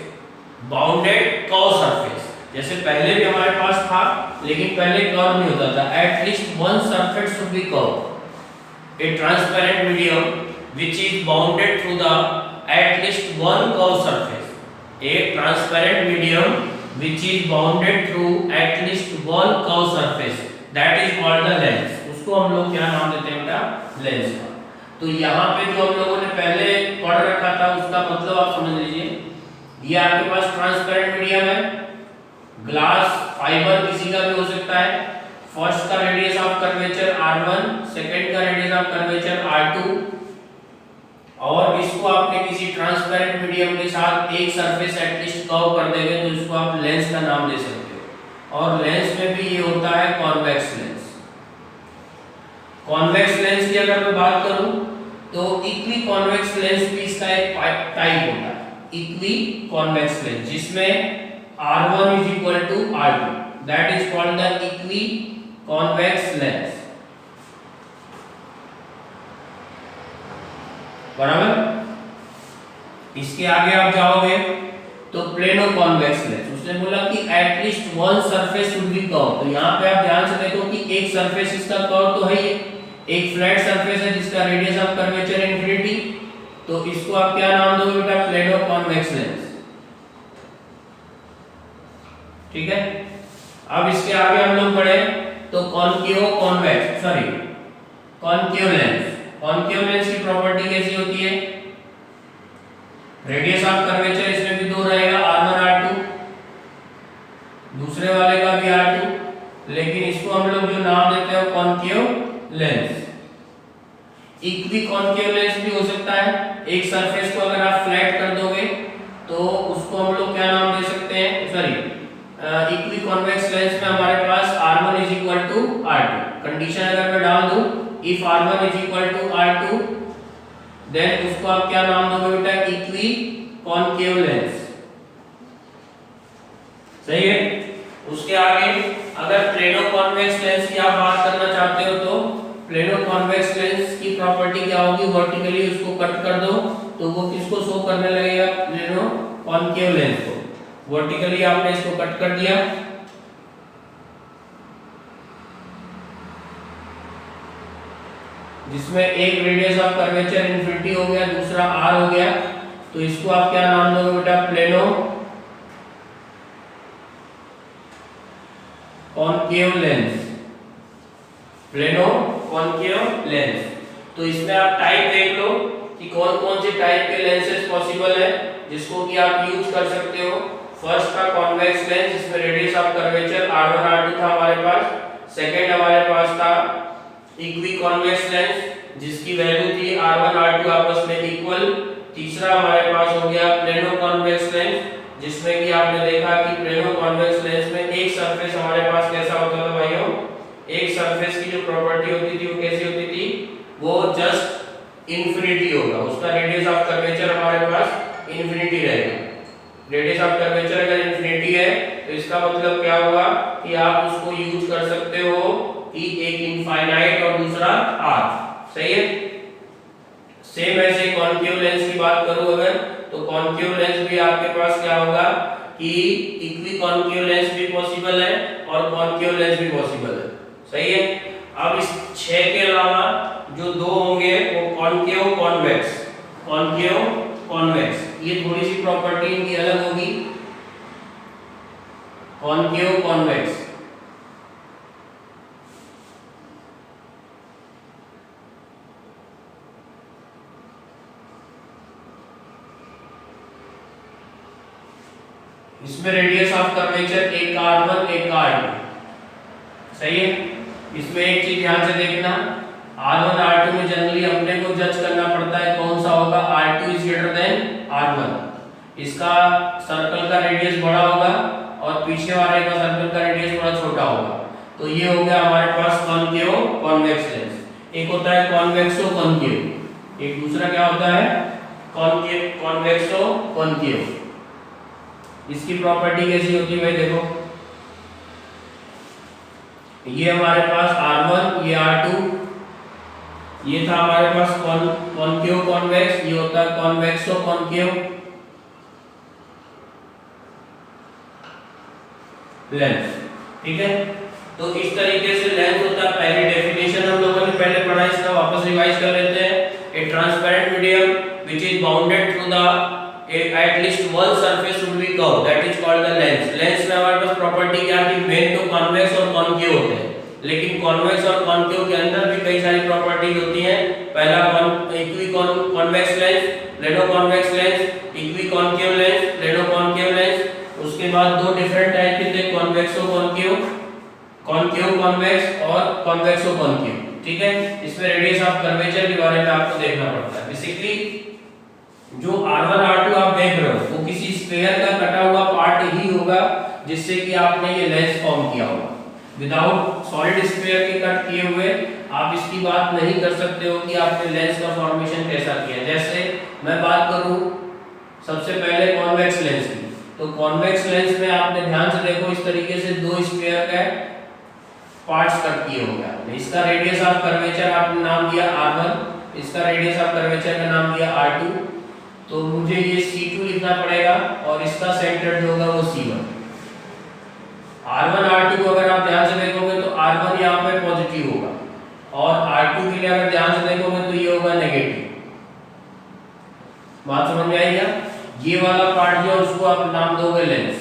bounded curve surface. जैसे पहले भी हमारे पास था, लेकिन पहले कर्व नहीं होता था। At least one surface should be curve, A transparent medium which is bounded through the at least one curved surface, a transparent medium which is bounded through at least one curved surface, that is called the lens। उसको हम लोग क्या नाम देते हैं बेटा, lens का। तो यहाँ पे जो हम लोगों ने पहले पढ़ रखा था उसका मतलब आप समझ लीजिए। ये आपके पास ट्रांसपेरेंट मीडियम है, ग्लास फाइबर किसी का भी हो सकता है। फर्स्ट का radius of curvature R1, second का रेडियस ऑफ कर्वेचर R2, और इसको आपने किसी ट्रांसपेरेंट मीडियम के साथ एक सरफेस एटलीस्ट कर्व कर देंगे तो इसको आप लेंस का नाम दे सकते हो। और लेंस में भी ये होता है कॉन्वेक्स लेंस। कॉन्वेक्स लेंस की अगर मैं बात करूं तो इक्वी कॉन्वेक्स लेंस भी इसका एक टाइप होता है। इक्वी कॉन्वेक्स लेंस जिसमें R1 is equal to R2, that is called the equi convex lens. बराबर। इसके आगे आप जाओगे तो प्लेनो कॉन्वेक्स लेंस, उसने बोला कि at least one surface should be curve. तो यहाँ पे आप ध्यान से देखो कि एक सरफेस इसका कर्व तो है, एक फ्लैट सरफेस है जिसका रेडियस ऑफ कर्वेचर इंफिनिटी, तो इसको आप क्या नाम दोगे बेटा? Plano convex lens. ठीक है। अब इसके आगे हम लोग बढ़े तो concave convex concave lens. Concave lens की प्रॉपर्टी कैसी होती है? रेडियस ऑफ कर्वेचर इसमें भी दो रहेगा, R1 R2, दूसरे वाले का भी R2, लेकिन इसको हम लोग जो नाम देते हैं concave lens. Equi concave lens भी हो सकता है। एक सरफेस को अगर आप फ्लैट कर दोगे तो उसको हम लोग क्या नाम दे सकते हैं? इक्वी कॉन्वेक्स लेंस में हमारे पास R1 is equal to R2। Condition अगर मैं डाल दूं if R1 is equal to R2 then उसको आप क्या नाम दोगे बेटा? Equiconcave lens. सही है। उसके आगे अगर प्लेनो कॉन्वेक्स लेंस की आप बात करना चाहते हो तो प्लेनो कॉन्वेक्स लेंस की प्रॉपर्टी क्या होगी? वर्टिकली उसको कट कर दो तो वो किसको शो करने लगेगा? प्लेनो कॉनकेव लेंस को। वर्टिकली आपने इसको कट कर दिया, जिसमें एक रेडियस ऑफ कर्वेचर इंफिनिटी हो गया, दूसरा R हो गया, तो इसको आप क्या नाम दोगे बेटा? Plano concave lens. Plano concave lens. तो इसमें आप टाइप देख लो कि कौन कौन से टाइप के लेंसेज पॉसिबल है जिसको कि आप यूज कर सकते हो। फर्स्ट था कॉन्वेक्स लेंस जिसमें radius of curvature R1 R2 था हमारे पास। सेकंड हमारे पास था इक्वी कॉन्वेक्स लेंस जिसकी वैल्यू थी R1 R2 आपस में इक्वल। तीसरा हमारे पास हो गया प्लेनो कॉन्वेक्स लेंस जिसमें कि आपने देखा कि प्लेनो कॉन्वेक्स लेंस में एक सरफेस हमारे पास कैसा होता था भाइयों? एक सरफेस की जो प्रॉपर्टी होती थी वो कैसी होती थी? वो जस्ट इंफिनिटी होगा, उसका रेडियस ऑफ कर्वेचर हमारे पास इंफिनिटी रहेगा। रेडियस ऑफ कर्वेचर अगर इंफिनिटी है तो इसका मतलब क्या हुआ कि आप उसको यूज कर सकते हो कि एक इनफाइनाइट और दूसरा R। सही है। सेम ऐसे कॉनकेव लेंस की बात करूं अगर तो कॉनकेव लेंस भी आपके पास क्या होगा कि इक्वी कॉनकेव लेंस भी पॉसिबल है और कॉनकेव लेंस भी पॉसिबल है। सही है। अब इस 6 के अलावा जो दो होंगे वो कॉनकेव कॉन्वेक्स। कॉनकेव कॉन्वेक्स ये थोड़ी सी प्रॉपर्टी इनकी अलग होगी। कॉनकेव कॉन्वेक्स इसमें रेडियस ऑफ कर्वेचर एक R1 एक R2। सही है। इसमें एक चीज ध्यान से देखना, R1 R2 में जनरली अपने को जज करना पड़ता है कौन सा होगा? R2 is greater than R1। इसका सर्कल का रेडियस बड़ा होगा और पीछे वाले का सर्कल का रेडियस थोड़ा छोटा होगा। तो ये हो गया हमारे पास कॉनकेव कॉन्वेक्स लेंस। एक होता है कॉन्वेक्सो कॉनकेव, एक दूसरा क्या होता है? Concave कॉन्वेक्सो concave. इसकी प्रॉपर्टी कैसी होती है भाई? देखो ये हमारे पास R1 ये R2, ये था हमारे पास कॉनकेव कॉन्वेक्स, ये होता है कॉन्वेक्सो कॉनकेव लेंस। ठीक है। तो इस तरीके से लेंस होता है। पहली डेफिनेशन हम लोगों ने पहले पढ़ा, इसका वापस रिवाइज कर लेते हैं। ए transparent medium which is bounded through the at least one surface should be curved, that is called the lens। Lens में हमारे पास प्रॉपर्टी क्या थी? मेन तो कॉन्वेक्स और कॉनकेव होते हैं, लेकिन कॉन्वेक्स और कॉनकेव के अंदर भी कई सारी प्रॉपर्टीज होती हैं। पहला equi convex lens, plano convex lens, equi concave lens, plano concave lens. उसके बाद दो डिफरेंट टाइप के थे, कॉन्वेक्सो कॉनकेव, कॉनकेव कॉन्वेक्स और कॉन्वेक्सो कॉनकेव। ठीक है। इसमें रेडियस ऑफ कर्वेचर के बारे में आपको देखना पड़ता है। बेसिकली जो R1 R2 आप देख रहे हो वो किसी स्फीयर का कटा हुआ पार्ट ही होगा जिससे कि आपने ये लेंस फॉर्म किया होगा। विदाउट सॉलिड स्फीयर के कट किए हुए आप इसकी बात नहीं कर सकते हो कि आपने लेंस का फॉर्मेशन कैसा किया। जैसे मैं बात करूं सबसे पहले कॉन्वेक्स लेंस की। तो कॉन्वेक्स लेंस में आपने ध्यान से देखो, इस तरीके से दो स्फीयर का पार्ट्स कट किए होंगे आपने। इसका रेडियस ऑफ कर्वेचर आपने नाम दिया r1, इसका रेडियस ऑफ कर्वेचर का नाम दिया r2। तो मुझे ये C2 लिखना पड़ेगा और इसका सेंटर जो होगा वो C1। r1 r2 को अगर आप ध्यान से देखोगे तो r1 यहाँ पे पॉजिटिव होगा और r2 के लिए अगर ध्यान से देखोगे तो ये होगा नेगेटिव। बात समझ में आई क्या? ये वाला पार्ट जो है उसको आप नाम दोगे लेंस।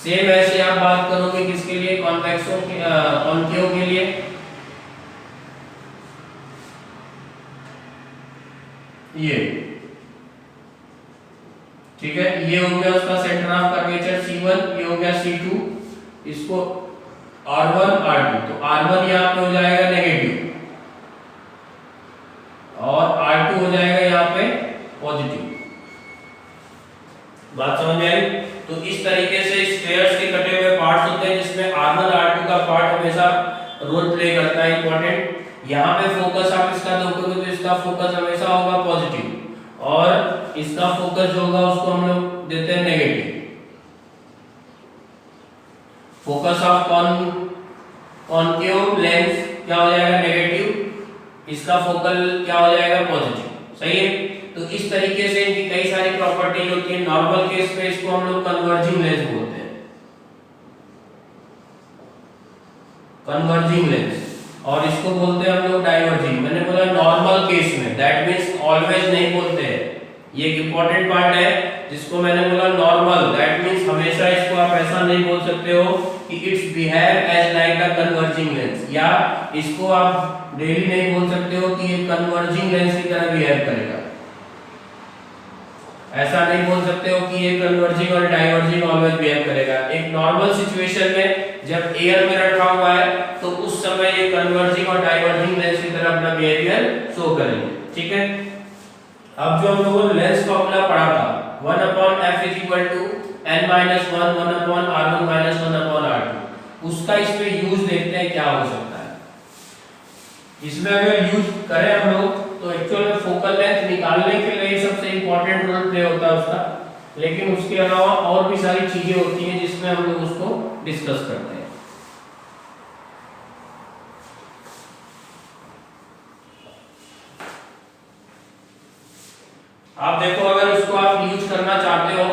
सेम ऐसे आप बात करोगे किसके लिए? कॉन्वेक्सो के कॉन्केव के लिए। ये ठीक है, ये हो गया उसका सेंटर ऑफ कर्वेचर C1, ये हो गया C2, इसको R1 R2। तो R1 यहाँ पे हो जाएगा नेगेटिव और R2 हो जाएगा यहाँ पे पॉजिटिव। बात समझ में आई? तो इस तरीके से स्फीयर्स के कटे हुए पार्ट्स होते हैं जिसमें R1 R2 का पार्ट हमेशा रोल प्ले करता है इंपॉर्टेंट। यहाँ पे फोकस आप इसका देखोगे तो इसका फोकस हमेशा होगा पॉजिटिव और इसका फोकस जो होगा उसको हम लोग देते हैं negative. Focus of concave lens क्या हो जाएगा? नेगेटिव, इसका फोकल क्या हो जाएगा? पॉजिटिव। सही है? तो इस तरीके से इनकी कई सारी प्रॉपर्टी होती है। नॉर्मल केस में इसको हम लोग कन्वर्जिंग लेंस बोलते हैं, कन्वर्जिंग लेंस, और इसको बोलते हैं हम लोग डाइवर्जिंग। मैंने बोला नॉर्मल केस में, दैट मींस ऑलवेज नहीं बोलते हैं। ये एक इंपॉर्टेंट पार्ट है जिसको मैंने बोला नॉर्मल, दैट मींस हमेशा इसको आप ऐसा नहीं बोल सकते हो कि it's behave as like a converging lens, या इसको आप डेली नहीं बोल सकते हो कि ये कन्वर्जिंग लेंस की तरह बिहेव करेगा। ऐसा नहीं बोल सकते हो कि ये कन्वर्जिंग और डाइवर्जिंग ऑलवेज बिहेव करेगा। एक नॉर्मल सिचुएशन में जब एयर में रखा हुआ है तो उस समय ये कन्वर्जिंग और डाइवर्जिंग लेंस की तरह अपना बिहेवियर शो करेंगे। ठीक है, अब जो हम लोगों ने लेंस फॉर्मूला पढ़ा था 1/f = n-1 1/r1 - 1/r2, उसका इस पे यूज देखते हैं क्या हो सकता है। इसमें अगर यूज करें हम लोग तो एक्चुअल में फोकल लेंथ निकालने के लिए सबसे इंपॉर्टेंट रोल प्ले होता है उसका, लेकिन उसके अलावा और भी सारी चीजें होती हैं जिसमें हम लोग उसको डिस्कस करते हैं। आप देखो, अगर उसको आप यूज करना चाहते हो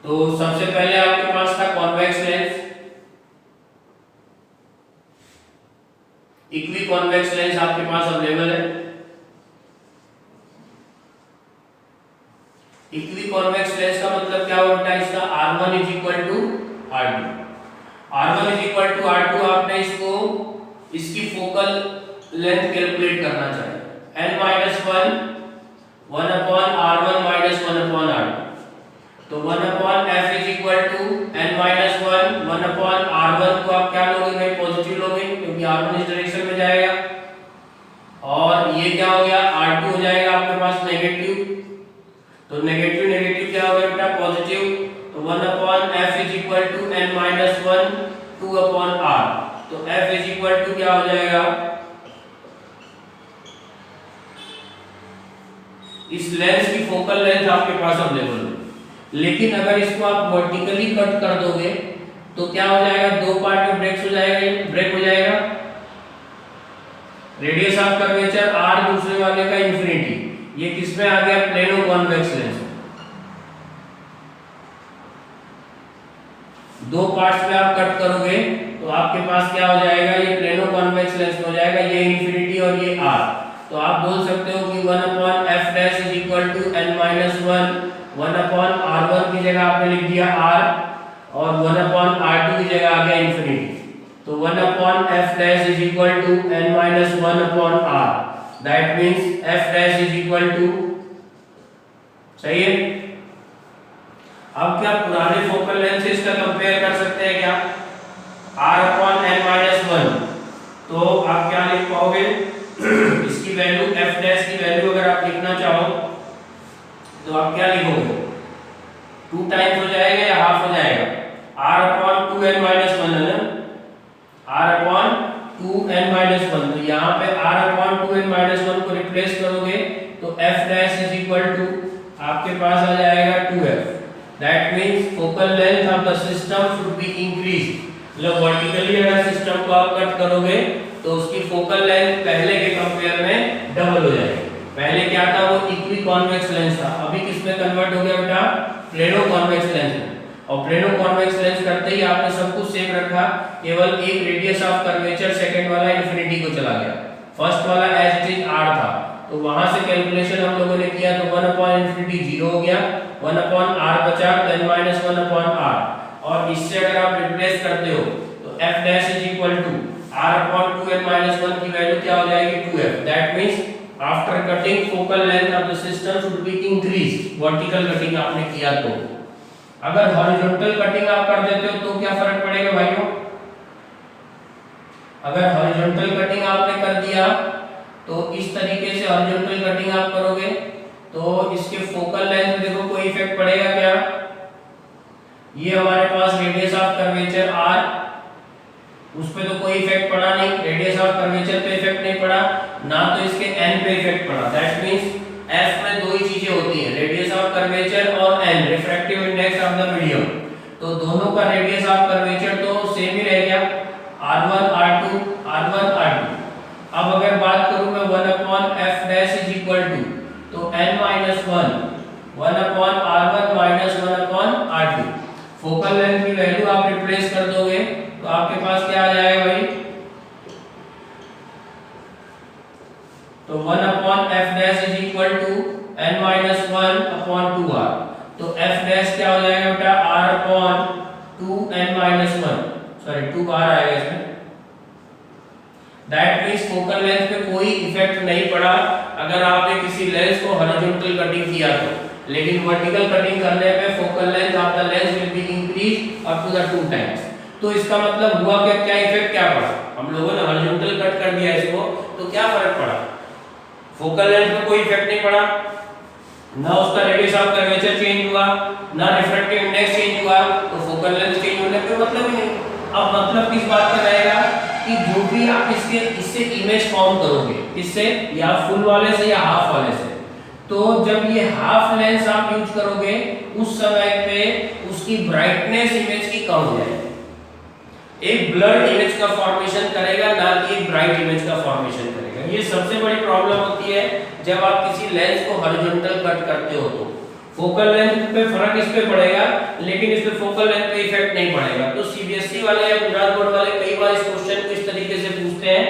तो सबसे पहले आपके पास था convex lens, equi convex lens आपके पास अवेलेबल है। इक्वी कॉन्वेक्स लेंस का मतलब क्या होता है? इसका R1 = R2। R1 = R2 आपने इसको इसकी फोकल लेंथ कैलकुलेट करना चाहिए। n-1 1/r1 - 1/r2। तो 1/f = n-1 1/r1 को आप क्या लोगे भाई? पॉजिटिव लोगे क्योंकि r1 इस डायरेक्शन में जाएगा, और ये क्या हो गया? r2 हो जाएगा आपके पास नेगेटिव। तो नेगेटिव नेगेटिव क्या हो गया बेटा? पॉजिटिव। तो 1/f = n-1 2/r। तो f = क्या हो जाएगा? इस लेंस की फोकल लेंथ आपके पास अवेलेबल है, लेकिन अगर इसको आप वर्टिकली कट कर दोगे तो क्या हो जाएगा? दो पार्ट में ब्रेक हो जाएगा। रेडियस ऑफ कर्वेचर r दूसरे वाले का इंफिनिटी, ये किसमें आ गया? Plano convex lens. दो पार्ट्स में आप कट करोगे तो आपके पास क्या हो जाएगा? ये प्लेनो कॉन्वेक्स लेंस हो जाएगा, ये इंफिनिटी और ये r। तो आप बोल सकते हो कि 1/f' = n-1 1/r1 की जगह आपने लिख दिया r और 1/r2 की जगह आ गया इंफिनिटी। तो 1/f' = n-1/r, that means f' सही है। अब क्या पुराने फोकल लेंथ से इसका कंपेयर कर सकते हैं क्या? r/n-1, तो आप क्या लिख पाओगे? इसकी वैल्यू f' की वैल्यू अगर आप लिखना चाहो तो आप क्या लिखोगे? 2 टाइम्स हो जाएगा या हाफ हो जाएगा? r/2n-1 है ना, r/2 2n-1, तो यहाँ पे r/2n-1 को रिप्लेस करोगे तो f dash is equal to आपके पास आ जाएगा 2f। That means focal length of the system should be increase. मतलब वर्टिकली अगर सिस्टम को आप कट करोगे तो उसकी फोकल लेंथ पहले के कंपेयर में डबल हो जाएगी। पहले क्या था, वो इक्वी कॉन्वेक्स लेंस था, अभी किस में कन्वर्ट हो गया बेटा, प्लेनो कॉन्वेक्स लेंस में। और प्लेनो कॉन्वेक्स लेंस करते ही आपने सब कुछ सेम रखा, केवल एक रेडियस ऑफ कर्वेचर सेकंड वाला इन्फिनिटी को चला गया, फर्स्ट वाला एज इट इज r था, तो वहां से कैलकुलेशन हम लोगों ने किया तो 1/infinity 0 हो गया, 1/r बचा, तो n-1/r। और इससे अगर आप रिप्लेस करते हो तो f dash is equal to r/2n-1 की वैल्यू क्या हो जाएगी, 2f। That means after cutting focal length of the system should be increase. Vertical cutting आपने किया तो, अगर हॉरिजॉन्टल कटिंग आप कर देते हो तो क्या फर्क पड़ेगा भाइयों, अगर हॉरिजॉन्टल कटिंग आपने कर दिया तो इस तरीके से हॉरिजॉन्टल कटिंग आप करोगे तो इसके फोकल लेंथ में देखो कोई इफेक्ट पड़ेगा क्या, ये हमारे पास रेडियस ऑफ कर्वेचर r, उस पे तो कोई इफेक्ट पड़ा नहीं, रेडियस ऑफ कर्वेचर पे इफेक्ट नहीं पड़ा, ना तो इसके n पे इफेक्ट पड़ा। दैट मींस f में दो ही चीजें होती हैं, रेडियस ऑफ कर्वेचर और n, refractive index of the medium. तो दोनों का रेडियस ऑफ कर्वेचर तो सेम ही रह गया, r1 r2 r1 r2। अब अगर बात करूं मैं 1/f dash is equal to, तो n-1 1/r1 1/r2। Focal length की वैल्यू आप रिप्लेस कर दोगे तो आपके पास क्या आ जाएगा भाई, तो 1/f dash is equal to n-1/2r। तो f डैश क्या हो जाएगा बेटा, r/2n-1, सॉरी 2r आएगा इसमें। दैट मींस फोकल लेंथ पे कोई इफेक्ट नहीं पड़ा अगर आपने किसी लेंस को हॉरिजॉन्टल कटिंग किया तो, लेकिन वर्टिकल कटिंग करने पे focal length of the lens will be increase up to the 2 times. तो इसका मतलब हुआ कि क्या इफेक्ट क्या पड़ा, हम लोगों ने हॉरिजॉन्टल कट कर दिया इसको तो क्या फर्क पड़ा, फोकल लेंथ पे कोई इफेक्ट नहीं पड़ा, ना उसका रेडियस ऑफ कर्वेचर चेंज हुआ, ना रिफ्रैक्टिव इंडेक्स चेंज हुआ, तो फोकल लेंथ चेंज होने का मतलब ही नहीं। अब मतलब किस बात का रहेगा कि जो भी आप इससे इमेज फॉर्म करोगे, इससे या फुल वाले से या हाफ वाले से, तो जब ये हाफ लेंस आप यूज करोगे उस समय पे उसकी ब्राइटनेस इमेज की कम हो जाएगी, एक ब्लर इमेज का फॉर्मेशन करेगा, ना कि एक ब्राइट इमेज का फॉर्मेशन करेगा। ये सबसे बड़ी प्रॉब्लम होती है जब आप किसी लेंस को हॉरिजॉन्टल कट करते हो तो फोकल लेंथ पे फर्क इस पे पड़ेगा, लेकिन इस पे फोकल लेंथ पे इफेक्ट नहीं पड़ेगा। तो सीबीएसई वाले या गुजरात बोर्ड वाले कई बार इस क्वेश्चन को इस तरीके से पूछते हैं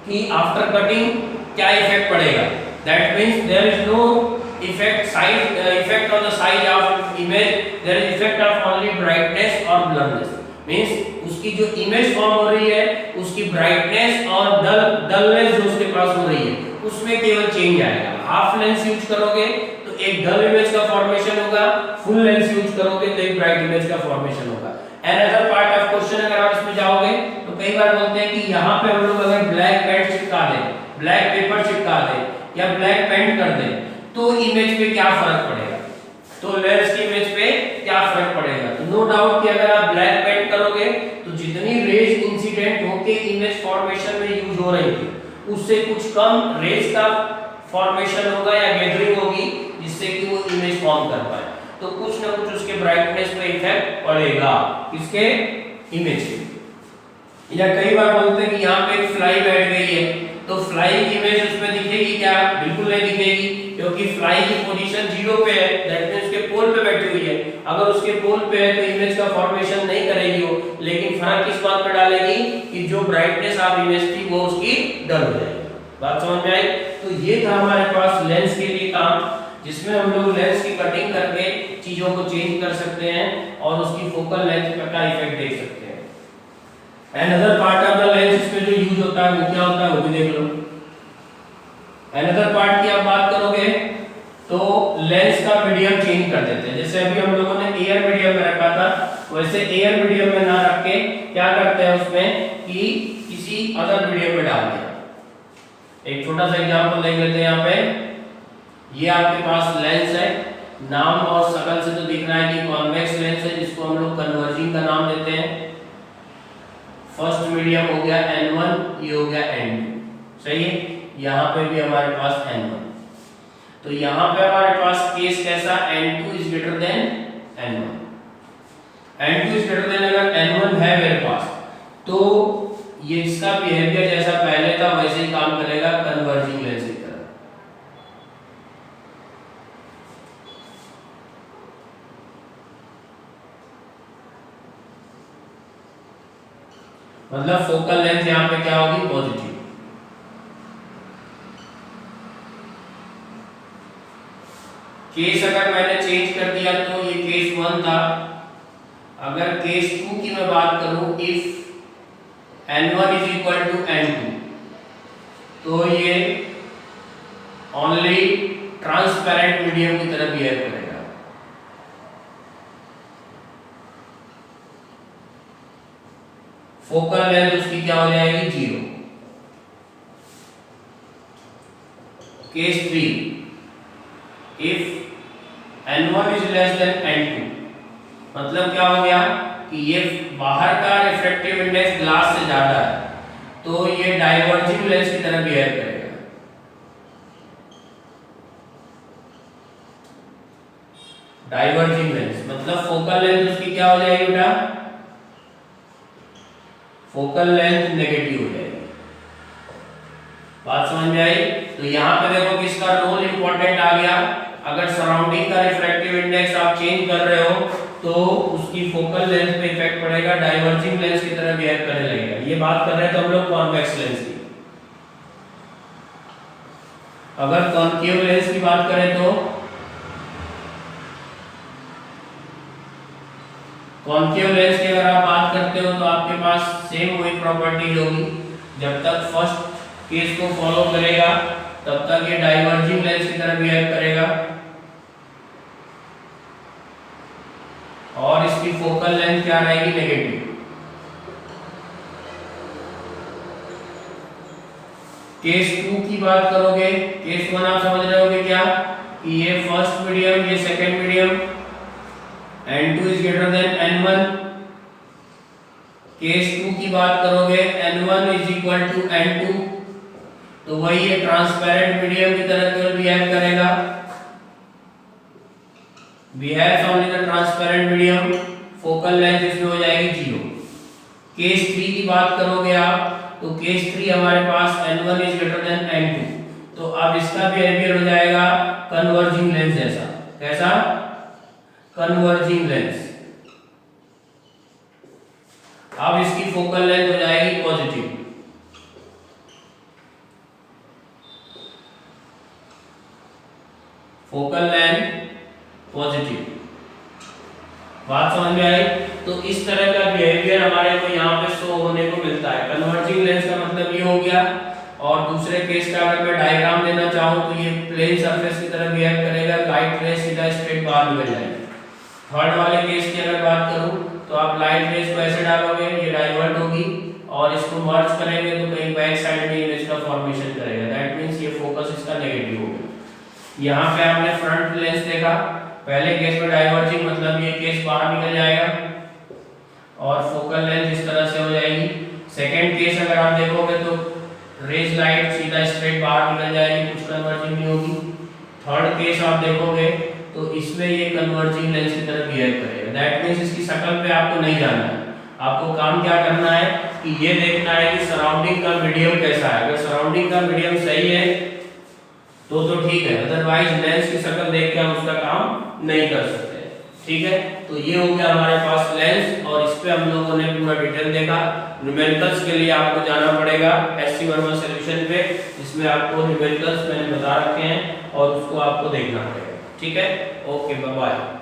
कि आफ्टर कटिंग क्या इफेक्ट पड़ेगा। That means there is no effect on the size of image, there is effect of only brightness और ब्लरनेस। मींस उसकी जो इमेज फॉर्म हो रही है उसकी ब्राइटनेस और डलनेस जो उसके पास हो रही है उसमें केवल चेंज आएगा। हाफ लेंस यूज करोगे तो एक डल इमेज का फॉर्मेशन होगा, फुल लेंस यूज करोगे तो एक ब्राइट इमेज का फॉर्मेशन होगा। अनदर पार्ट ऑफ क्वेश्चन अगर आप इसमें जाओगे तो कई बार बोलते हैं कि यहाँ पे हम लोग अगर ब्लैक पेंट चिपका दें, ब्लैक पेपर चिपका दें या ब्लैक पेंट कर दें तो इमेज पे क्या फर्क पड़ेगा, तो लेंस की इमेज पे क्या फर्क पड़ेगा। तो नो डाउट कि अगर आप ब्लैक पेंट करोगे तो जितनी रेज इंसिडेंट होके इमेज फॉर्मेशन में यूज हो रही थी उससे कुछ कम रेज का फॉर्मेशन होगा या गैदरिंग होगी जिससे कि वो इमेज फॉर्म कर पाए, तो कुछ ना कुछ उसके ब्राइटनेस पे इफेक्ट पड़ेगा, किसके, इमेज के। या कई बार बोलते हैं कि यहाँ पे एक फ्लाई बैठ गई है तो फ्लाई की इमेज उसमें दिखेगी क्या, बिल्कुल नहीं दिखेगी, क्योंकि फ्लाई की पोजीशन 0 पे है, दैट मींस उसके पोल पे बैठी हुई है। अगर उसके पोल पे है तो इमेज का फॉर्मेशन नहीं करेगी वो, लेकिन फर्क किस बात पे डालेगी कि जो ब्राइटनेस ऑफ इमेज थी वो उसकी डल हो जाएगी। बात समझ में आई। तो ये था हमारे पास लेंस के लिए काम, जिसमें हम लोग लेंस की कटिंग करके चीजों को चेंज कर सकते हैं और उसकी फोकल लेंथ का इफेक्ट देख सकते हैं। Another part of the lens इसमें जो यूज होता है वो क्या होता है वो भी देख लो। अनदर पार्ट की आप बात करोगे तो लेंस का मीडियम चेंज कर देते हैं। जैसे अभी हम लोगों ने एयर मीडियम में रखा था, वैसे एयर मीडियम में ना रख के क्या करते हैं उसमें कि किसी अदर मीडियम में डाल दिया। एक छोटा सा एग्जांपल देख लेते हैं। यहाँ पे ये आपके पास लेंस है, नाम और शक्ल से तो दिख रहा है कि कॉन्वेक्स लेंस है जिसको हम लोग कन्वर्जिंग का नाम देते हैं। फर्स्ट मीडियम हो गया N1, ये हो गया N2, सही है। यहाँ पे भी हमारे पास N1, तो यहाँ पे हमारे पास केस कैसा, N2 is greater than N1। N2 is greater than अगर N1 है मेरे पास, तो ये इसका बिहेवियर जैसा पहले था वैसे ही काम करेगा कन्वर्जिंग लेंस की तरह। मतलब फोकल लेंथ यहाँ पे क्या होगी, पॉजिटिव। केस अगर मैंने चेंज कर दिया तो ये केस 1 था। अगर केस 2 की मैं बात करूं, if N1 is equal to N2, तो ये ओनली ट्रांसपेरेंट मीडियम की तरह बिहेव करेगा। फोकल लेंथ उसकी क्या हो जाएगी, 0। Case 3, if N1 is less than N2, मतलब क्या हो गया कि ये बाहर का रिफ्रैक्टिव इंडेक्स ग्लास से ज्यादा है, तो ये डाइवर्जिंग लेंस की तरह बिहेव करेगा। डाइवर्जिंग लेंस मतलब फोकल लेंथ उसकी क्या हो जाएगी बेटा, फोकल लेंथ नेगेटिव हो जाएगी। बात समझ में आई। तो यहाँ पे देखो किसका रोल इंपॉर्टेंट आ गया। अगर सराउंडिंग का रिफ्रैक्टिव इंडेक्स आप चेंज कर रहे हो तो उसकी फोकल लेंथ पे इफेक्ट पड़ेगा, डाइवर्जिंग लेंस की तरह बिहेव करने लगेगा। ये बात कर रहे हैं तो हम लोग कॉन्वेक्स लेंस की। अगर कॉन्केव लेंस की बात करें तो कॉन्केव लेंस की अगर आप बात करते हो तो आपके पास सेम वही प्रॉपर्टी होगी। जब तक फर्स्ट केस को फॉलो करेगा तब तक ये डाइवर्जिंग लेंस की तरह बिहेव करेगा और इसकी फोकल लेंथ क्या रहेगी, नेगेटिव। केस 2 की बात करोगे, केस 1 आप समझ रहे होगे क्या कि ये फर्स्ट मीडियम, ये second medium, N2 is greater than N1। Case 2 की बात करोगे, N1 is equal to N2, तो वही ये ट्रांसपेरेंट मीडियम की तरह केवल बिहेव करेगा, behaves only the transparent medium, focal length इसमें हो जाएगी 0। केस 3 की बात करोगे आप, तो केस 3 हमारे पास N1 is greater than N2, तो अब इसका बिहेवियर हो जाएगा कन्वर्जिंग लेंस जैसा। कैसा, कन्वर्जिंग लेंस। अब इसकी फोकल लेंथ हो जाएगी पॉजिटिव। Focal length positive. बात समझ में आई। तो इस तरह का बिहेवियर हमारे को यहाँ पे शो होने को मिलता है। कन्वर्जिंग लेंस का मतलब ये हो गया। और दूसरे केस का अगर मैं डायग्राम देना चाहूँ तो ये प्लेन सरफेस की तरह बिहेव करेगा, लाइट रे सीधा स्ट्रेट बाहर निकल जाएगी। थर्ड वाले केस की अगर बात करूँ तो आप लाइट रेस को ऐसे डालोगे, ये डाइवर्ट होगी और इसको मर्ज करेंगे तो कहीं बैक साइड में इमेज का फॉर्मेशन करेगा। दैट मींस ये फोकस इसका नेगेटिव हो गया। यहाँ पे आपने फ्रंट लेंस देखा, पहले केस में डाइवर्जिंग मतलब ये केस बाहर निकल जाएगा और फोकल लेंथ इस तरह से हो जाएगी। सेकंड केस अगर आप देखोगे तो रेज लाइट सीधा स्ट्रेट बाहर निकल जाएगी, कुछ कन्वर्जिंग नहीं होगी। थर्ड केस आप देखोगे तो इसमें ये कन्वर्जिंग लेंस की तरह बिहेव करेगा। दैट मींस इसकी शक्ल पे आपको नहीं जाना है, आपको काम क्या करना है कि ये देखना है कि सराउंडिंग का मीडियम कैसा है। अगर सराउंडिंग का मीडियम सही है तो ठीक है, अदरवाइज लेंस की शक्ल देख के हम उसका काम नहीं कर सकते। ठीक है, तो ये हो गया हमारे पास लेंस और इस पे हम लोगों ने पूरा डिटेल देखा। न्यूमेरिकल्स के लिए आपको जाना पड़ेगा SC वर्मा सॉल्यूशन पे, जिसमें आपको न्यूमेरिकल्स मैंने बता रखे हैं और उसको आपको देखना पड़ेगा। ठीक है, ओके, बाय बाय।